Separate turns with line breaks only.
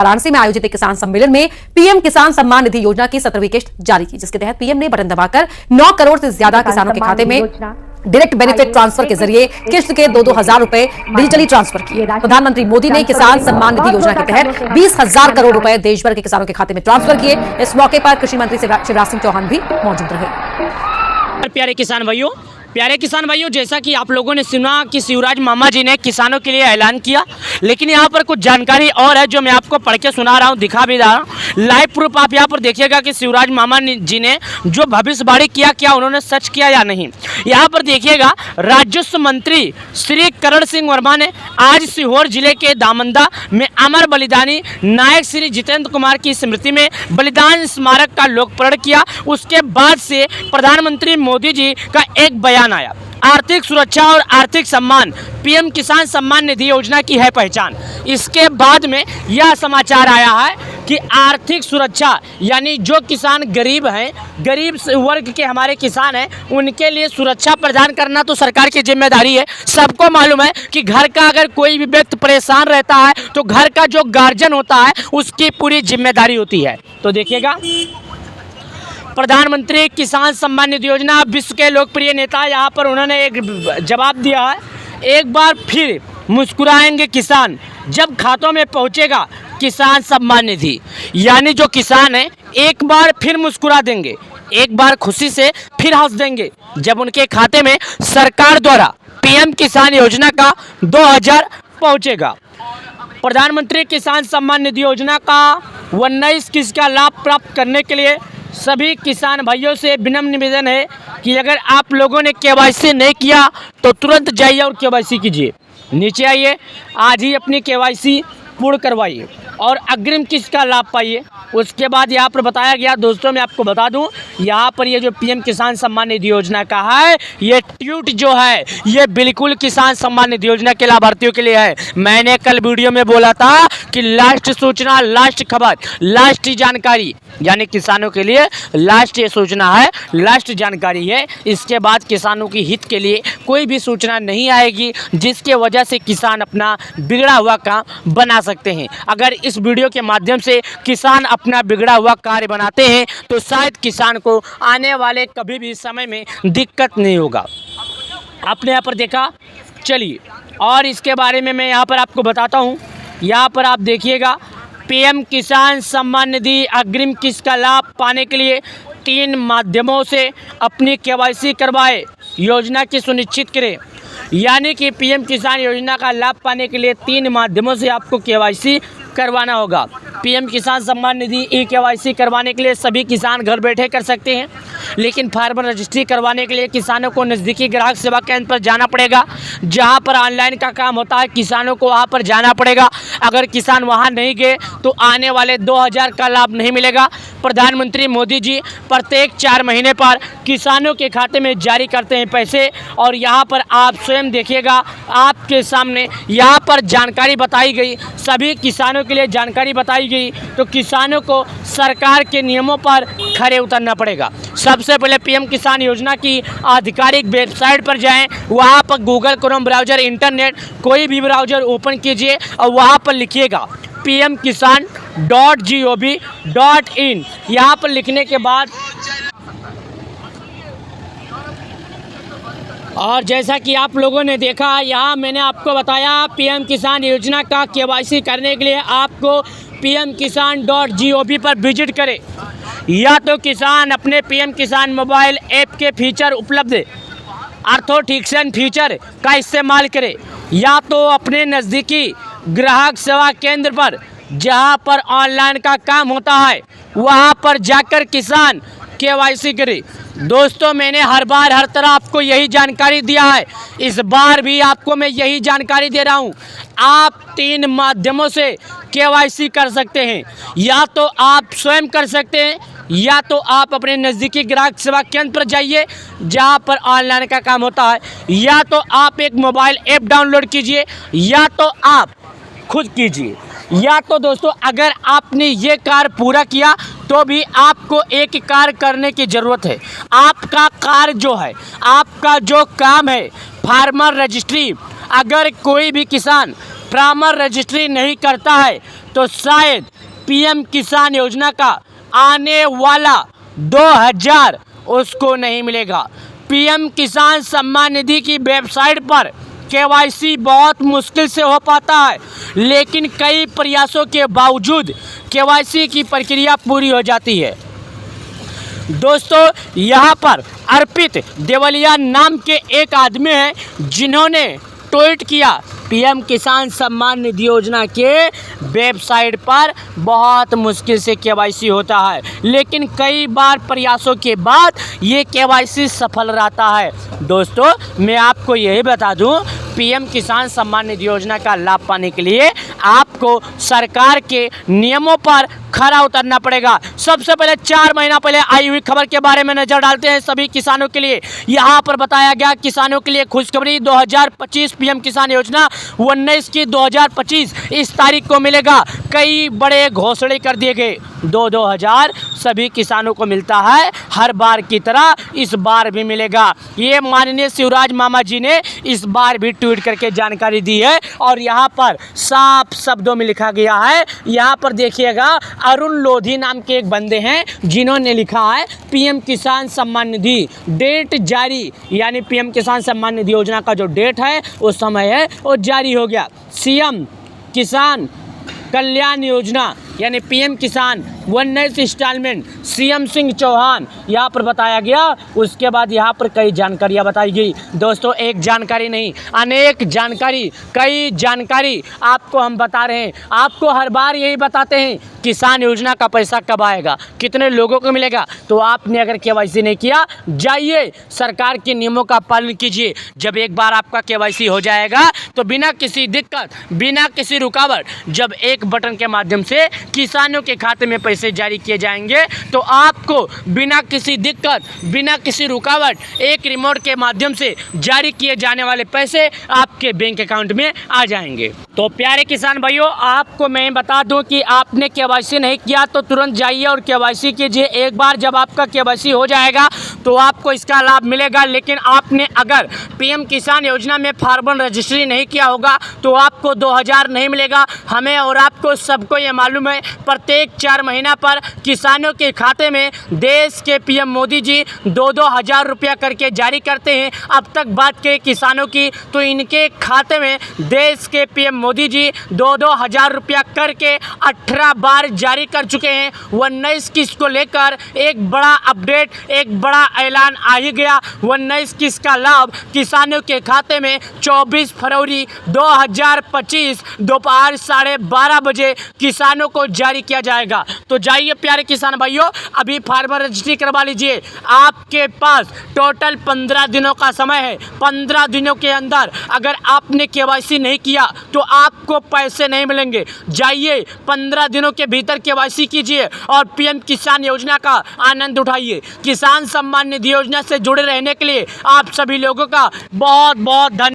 वाराणसी में आयोजित एक किसान सम्मेलन में पीएम किसान सम्मान निधि योजना की 17वीं किस्त जारी की, जिसके तहत पीएम ने बटन दबाकर 9 करोड़ से ज्यादा किसानों के खाते में डायरेक्ट बेनिफिट ट्रांसफर के जरिए किस्त के 2-2 हजार रुपए डिजिटली ट्रांसफर किए। प्रधानमंत्री मोदी ने किसान सम्मान निधि योजना के तहत 20,000 करोड़ रुपए देश भर के किसानों के खाते में ट्रांसफर किए। इस मौके पर कृषि मंत्री शिवराज सिंह चौहान भी मौजूद रहे।
प्यारे किसान भाइयों, जैसा कि आप लोगों ने सुना कि शिवराज मामा जी ने किसानों के लिए ऐलान किया, लेकिन यहाँ पर कुछ जानकारी और है जो मैं आपको पढ़ के सुना रहा हूँ, दिखा भी रहा हूँ। लाइव प्रूफ आप यहाँ पर देखिएगा कि शिवराज मामा जी ने जो भविष्यवाणी किया, क्या उन्होंने सच किया या नहीं। यहाँ पर देखिएगा, राजस्व मंत्री श्री करण सिंह वर्मा ने आज सीहोर जिले के दामंदा में अमर बलिदानी नायक श्री जितेंद्र कुमार की स्मृति में बलिदान स्मारक का लोकार्पण किया। उसके बाद से प्रधानमंत्री मोदी जी का एक बयान आया, आर्थिक सुरक्षा और आर्थिक सम्मान, पीएम किसान सम्मान निधि योजना की है पहचान। इसके बाद में यह समाचार आया है कि आर्थिक सुरक्षा यानी जो किसान गरीब हैं, गरीब वर्ग के हमारे किसान हैं, उनके लिए सुरक्षा प्रदान करना तो सरकार की जिम्मेदारी है। सबको मालूम है कि घर का अगर कोई भी व्यक्ति परेशान रहता है तो घर का जो गार्जियन होता है उसकी पूरी जिम्मेदारी होती है। तो देखिएगा, प्रधानमंत्री किसान सम्मान निधि योजना, विश्व के लोकप्रिय नेता, यहाँ पर उन्होंने एक जवाब दिया है, एक बार फिर मुस्कुराएंगे किसान जब खातों में पहुँचेगा किसान सम्मान निधि। यानी जो किसान है एक बार फिर मुस्कुरा देंगे, एक बार खुशी से फिर हंस देंगे जब उनके खाते में सरकार द्वारा पीएम किसान योजना का 2,000 पहुँचेगा। प्रधानमंत्री किसान सम्मान निधि योजना का 19 किस्त का लाभ प्राप्त करने के लिए सभी किसान भाइयों से विनम्र निवेदन है कि अगर आप लोगों ने केवाईसी नहीं किया तो तुरंत जाइए और केवाईसी कीजिए। नीचे आइए, आज ही अपनी केवाईसी पूर्ण करवाइए और अग्रिम किस्त का लाभ पाइए। उसके बाद यहाँ पर बताया गया, दोस्तों मैं आपको बता दूं, यहाँ पर ये जो पीएम किसान सम्मान निधि योजना का है, ये ट्वीट जो है ये बिल्कुल किसान सम्मान निधि योजना के लाभार्थियों के लिए है। मैंने कल वीडियो में बोला था कि लास्ट सूचना, लास्ट खबर, लास्ट जानकारी, यानी किसानों के लिए लास्ट ये सूचना है, लास्ट जानकारी है। इसके बाद किसानों की हित के लिए कोई भी सूचना नहीं आएगी जिसके वजह से किसान अपना बिगड़ा हुआ काम बना सकते हैं। अगर इस वीडियो के माध्यम से किसान अपना बिगड़ा हुआ कार्य बनाते हैं तो शायद किसान को आने वाले कभी भी समय में दिक्कत नहीं होगा। आपने यहाँ पर देखा, चलिए और इसके बारे में मैं यहाँ पर आपको बताता हूँ। यहाँ पर आप देखिएगा, पीएम किसान सम्मान निधि अग्रिम किस्त का लाभ पाने के लिए 3 माध्यमों से अपनी केवाईसी करवाए, योजना की सुनिश्चित करें। यानी कि पीएम किसान योजना का लाभ पाने के लिए 3 माध्यमों से आपको केवाईसी करवाना होगा। पीएम किसान सम्मान निधि केवाईसी करवाने के लिए सभी किसान घर बैठे कर सकते हैं, लेकिन फार्मर रजिस्ट्री करवाने के लिए किसानों को नज़दीकी ग्राहक सेवा केंद्र पर जाना पड़ेगा। जहां पर ऑनलाइन का काम होता है किसानों को वहां पर जाना पड़ेगा। अगर किसान वहां नहीं गए तो आने वाले 2,000 का लाभ नहीं मिलेगा। प्रधानमंत्री मोदी जी प्रत्येक 4 महीने पर किसानों के खाते में जारी करते हैं पैसे, और यहाँ पर आप स्वयं देखिएगा, आपके सामने यहाँ पर जानकारी बताई गई, सभी किसानों के लिए जानकारी बताई गई। तो किसानों को सरकार के नियमों पर खरे उतरना पड़ेगा। सबसे पहले पीएम किसान योजना की आधिकारिक वेबसाइट पर जाएं, वहां पर गूगल क्रोम ब्राउज़र, इंटरनेट कोई भी ब्राउज़र ओपन कीजिए और वहां पर लिखिएगा pmkisan.gov.in। यहाँ पर लिखने के बाद, और जैसा कि आप लोगों ने देखा, यहाँ मैंने आपको बताया पीएम किसान योजना का केवाईसी करने के लिए आपको pmkisan.gov पर विजिट करें, या तो किसान अपने पीएम किसान मोबाइल ऐप के फीचर उपलब्ध ऑथेंटिकेशन फीचर का इस्तेमाल करें, या तो अपने नज़दीकी ग्राहक सेवा केंद्र पर जहां पर ऑनलाइन का काम होता है वहां पर जाकर किसान केवाईसी करे। दोस्तों, मैंने हर बार हर तरह आपको यही जानकारी दिया है, इस बार भी आपको मैं यही जानकारी दे रहा हूं। आप 3 माध्यमों से केवाईसी कर सकते हैं, या तो आप स्वयं कर सकते हैं, या तो आप अपने नज़दीकी ग्राहक सेवा केंद्र पर जाइए जहां पर ऑनलाइन का काम होता है, या तो आप एक मोबाइल ऐप डाउनलोड कीजिए, या तो आप खुद कीजिए। या तो दोस्तों, अगर आपने ये कार्य पूरा किया तो भी आपको एक कार्य करने की ज़रूरत है। आपका कार्य जो है, आपका जो काम है फार्मर रजिस्ट्री, अगर कोई भी किसान फार्मर रजिस्ट्री नहीं करता है तो शायद पीएम किसान योजना का आने वाला 2000 उसको नहीं मिलेगा। पीएम किसान सम्मान निधि की वेबसाइट पर केवाईसी बहुत मुश्किल से हो पाता है, लेकिन कई प्रयासों के बावजूद केवाईसी की प्रक्रिया पूरी हो जाती है। दोस्तों, यहाँ पर अर्पित देवलिया नाम के एक आदमी हैं जिन्होंने ट्वीट किया, पीएम किसान सम्मान निधि योजना के वेबसाइट पर बहुत मुश्किल से केवाईसी होता है, लेकिन कई बार प्रयासों के बाद ये केवाईसी सफल रहता है। दोस्तों, मैं आपको यही बता दूं, पीएम किसान सम्मान निधि योजना का लाभ पाने के लिए आपको सरकार के नियमों पर खरा उतरना पड़ेगा। सबसे पहले 4 महीना पहले आई हुई खबर के बारे में नजर डालते हैं सभी किसानों के लिए। यहाँ पर बताया गया किसानों के लिए खुशखबरी, 2025 पीएम किसान योजना 19 की 2025 इस तारीख को मिलेगा। कई बड़े घोषणे कर दिए गए, 2-2000 सभी किसानों को मिलता है, हर बार की तरह इस बार भी मिलेगा। ये माननीय शिवराज मामा जी ने इस बार भी ट्वीट करके जानकारी दी है और यहाँ पर साफ शब्दों में लिखा गया है। यहाँ पर देखिएगा, अरुण लोधी नाम के एक बंदे हैं जिन्होंने लिखा है पीएम किसान सम्मान निधि डेट जारी, यानी पीएम किसान सम्मान निधि योजना का जो डेट है, वो समय है, वो जारी हो गया। सीएम किसान कल्याण योजना यानी पीएम किसान 19 इंस्टॉलमेंट सीएम सिंह चौहान यहाँ पर बताया गया। उसके बाद यहाँ पर कई जानकारियाँ बताई गई। दोस्तों, एक जानकारी नहीं, अनेक जानकारी, कई जानकारी आपको हम बता रहे हैं। आपको हर बार यही बताते हैं किसान योजना का पैसा कब आएगा, कितने लोगों को मिलेगा। तो आपने अगर केवाईसी नहीं किया, जाइए सरकार के नियमों का पालन कीजिए। जब एक बार आपका केवाईसी हो जाएगा तो बिना किसी दिक्कत, बिना किसी रुकावट, जब एक बटन के माध्यम से किसानों के खाते में पैसे जारी किए जाएंगे तो आपको बिना किसी दिक्कत, बिना किसी रुकावट एक रिमोट के माध्यम से जारी किए जाने वाले पैसे आपके बैंक अकाउंट में आ जाएंगे। तो प्यारे किसान भाइयों, आपको मैं बता दूं कि आपने केवाईसी नहीं किया तो तुरंत जाइए और केवाईसी कीजिए। एक बार जब आपका केवाईसी हो जाएगा तो आपको इसका लाभ मिलेगा। लेकिन आपने अगर पीएम किसान योजना में फार्मर रजिस्ट्री नहीं किया होगा तो आपको 2000 नहीं मिलेगा। हमें और आपको सबको ये मालूम है, प्रत्येक 4 महीना पर किसानों के खाते में देश के पीएम मोदी जी 2-2 हज़ार रुपया करके जारी करते हैं। अब तक बात करें किसानों की तो इनके खाते में देश के पीएम मोदी जी 2-2 हज़ार रुपया करके 18 बार जारी कर चुके हैं। 19 किस्त को लेकर एक बड़ा अपडेट, एक बड़ा ऐलान आ ही गया। 19 किस्त का लाभ किसानों के खाते में 24 फरवरी 2025 दोपहर 12:30 बजे किसानों को जारी किया जाएगा। तो जाइए प्यारे किसान भाइयों, अभी फार्मर रजिस्ट्री करवा लीजिए। आपके पास टोटल 15 दिनों का समय है। 15 दिनों के अंदर अगर आपने केवाईसी नहीं किया तो आपको पैसे नहीं मिलेंगे। जाइए 15 दिनों के भीतर केवाईसी कीजिए और पीएम किसान योजना का आनंद उठाइए। किसान सम्मान निधि योजना से जुड़े रहने के लिए आप सभी लोगों का बहुत बहुत धन्यवाद।